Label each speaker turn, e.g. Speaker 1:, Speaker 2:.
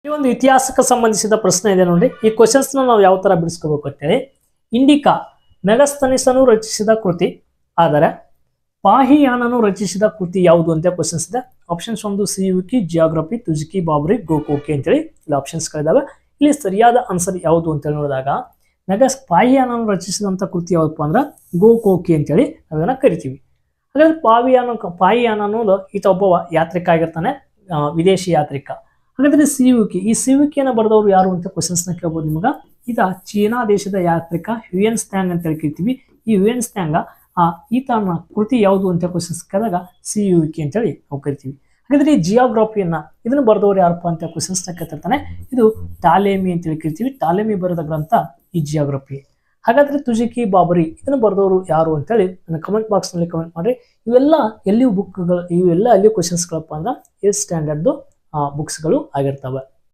Speaker 1: ಈ ಒಂದು ಇತಿಹಾಸಕ್ಕೆ ಸಂಬಂಧಿಸಿದ ಪ್ರಶ್ನೆ ಇದೆ ನೋಡಿ. ಈ ಕ್ವಶನ್ಸ್ನ ನಾವು ಯಾವ ತರ ಬಿಡಿಸ್ಕೋಬೇಕು ಅಂತೇಳಿ. ಇಂಡಿಕಾ ಮೆಗಸ್ತನಿಸನು ರಚಿಸಿದ ಕೃತಿ, ಆದರೆ ಪಾಹಿಯಾನನು ರಚಿಸಿದ ಕೃತಿ ಯಾವುದು ಅಂತ ಕ್ವಶನ್ಸ್ ಇದೆ. ಆಪ್ಷನ್ಸ್ ಒಂದು ಸಿಯುಕಿ, ಜಿಯೋಗ್ರಫಿ, ತುಜುಕಿ, ಬಾಬರಿ, ಗೋಕೋಕಿ ಅಂತೇಳಿ ಇಲ್ಲಿ ಆಪ್ಷನ್ಸ್ಗಳಿದಾವೆ. ಇಲ್ಲಿ ಸರಿಯಾದ ಆನ್ಸರ್ ಯಾವುದು ಅಂತೇಳಿ ನೋಡಿದಾಗ ಪಾಹಿಯಾನನು ರಚಿಸಿದಂಥ ಕೃತಿ ಯಾವಪ್ಪ ಅಂದ್ರೆ ಗೋಕೋಕಿ ಅಂತೇಳಿ ನಾವೇನ ಕರಿತೀವಿ. ಹಾಗಾದ್ರೆ ಪಾಹಿಯಾನ ಅನ್ನೋದು ಈತ ಒಬ್ಬ ಯಾತ್ರಿಕ ಆಗಿರ್ತಾನೆ, ವಿದೇಶಿ ಯಾತ್ರಿಕ. ಹಾಗಾದ್ರೆ ಸಿಯುಕಿ, ಈ ಸಿಯುಕಿಯನ್ನು ಬರೆದವರು ಯಾರು ಅಂತ ಕ್ವಶನ್ಸ್ನ ಕೇಳ್ಬೋದು ನಿಮ್ಗೆ. ಈತ ಚೀನಾ ದೇಶದ ಯಾತ್ರಿಕ ಹ್ಯುಯೆನ್ ಸ್ಟ್ಯಾಂಗ್ ಅಂತ ಕರಿತೀವಿ. ಈ ಹ್ಯುಯೆನ್ ಸ್ಟ್ಯಾಂಗ್ ಈತನ ಕೃತಿ ಯಾವುದು ಅಂತ ಕ್ವಶನ್ಸ್ ಕೇಳಿದಾಗ ಸಿಯುಕಿ ಅಂತೇಳಿ ನಾವು ಕರಿತೀವಿ. ಹಾಗಾದ್ರೆ ಈ ಜಿಯೋಗ್ರಫಿಯನ್ನ ಇದನ್ನು ಬರೆದವರು ಯಾರಪ್ಪ ಅಂತ ಕ್ವಶನ್ಸ್ನ ಕೇಳ್ತಿರ್ತಾನೆ. ಇದು ಟಾಲೆಮಿ ಅಂತೇಳಿ ಕರಿತೀವಿ. ಟಾಲೆಮಿ ಬರೆದ ಗ್ರಂಥ ಈ ಜಿಯೋಗ್ರಫಿ. ಹಾಗಾದ್ರೆ ತುಜುಕಿ, ಬಾಬರಿ ಇದನ್ನು ಬರೆದವರು ಯಾರು ಅಂತೇಳಿ ನನ್ನ ಕಮೆಂಟ್ ಬಾಕ್ಸ್ ನಲ್ಲಿ ಕಮೆಂಟ್ ಮಾಡಿ. ಇವೆಲ್ಲ ಎಲ್ಲಿಯೂ ಬುಕ್ಗಳು, ಇವೆಲ್ಲ ಎಲ್ಲಿಯೂ ಕ್ವಶನ್ಸ್ಗಳಪ್ಪ ಅಂದ್ರೆ 8th ಸ್ಟ್ಯಾಂಡರ್ಡ್ ಬುಕ್ಸ್ಗಳು ಆಗಿರ್ತವೆ.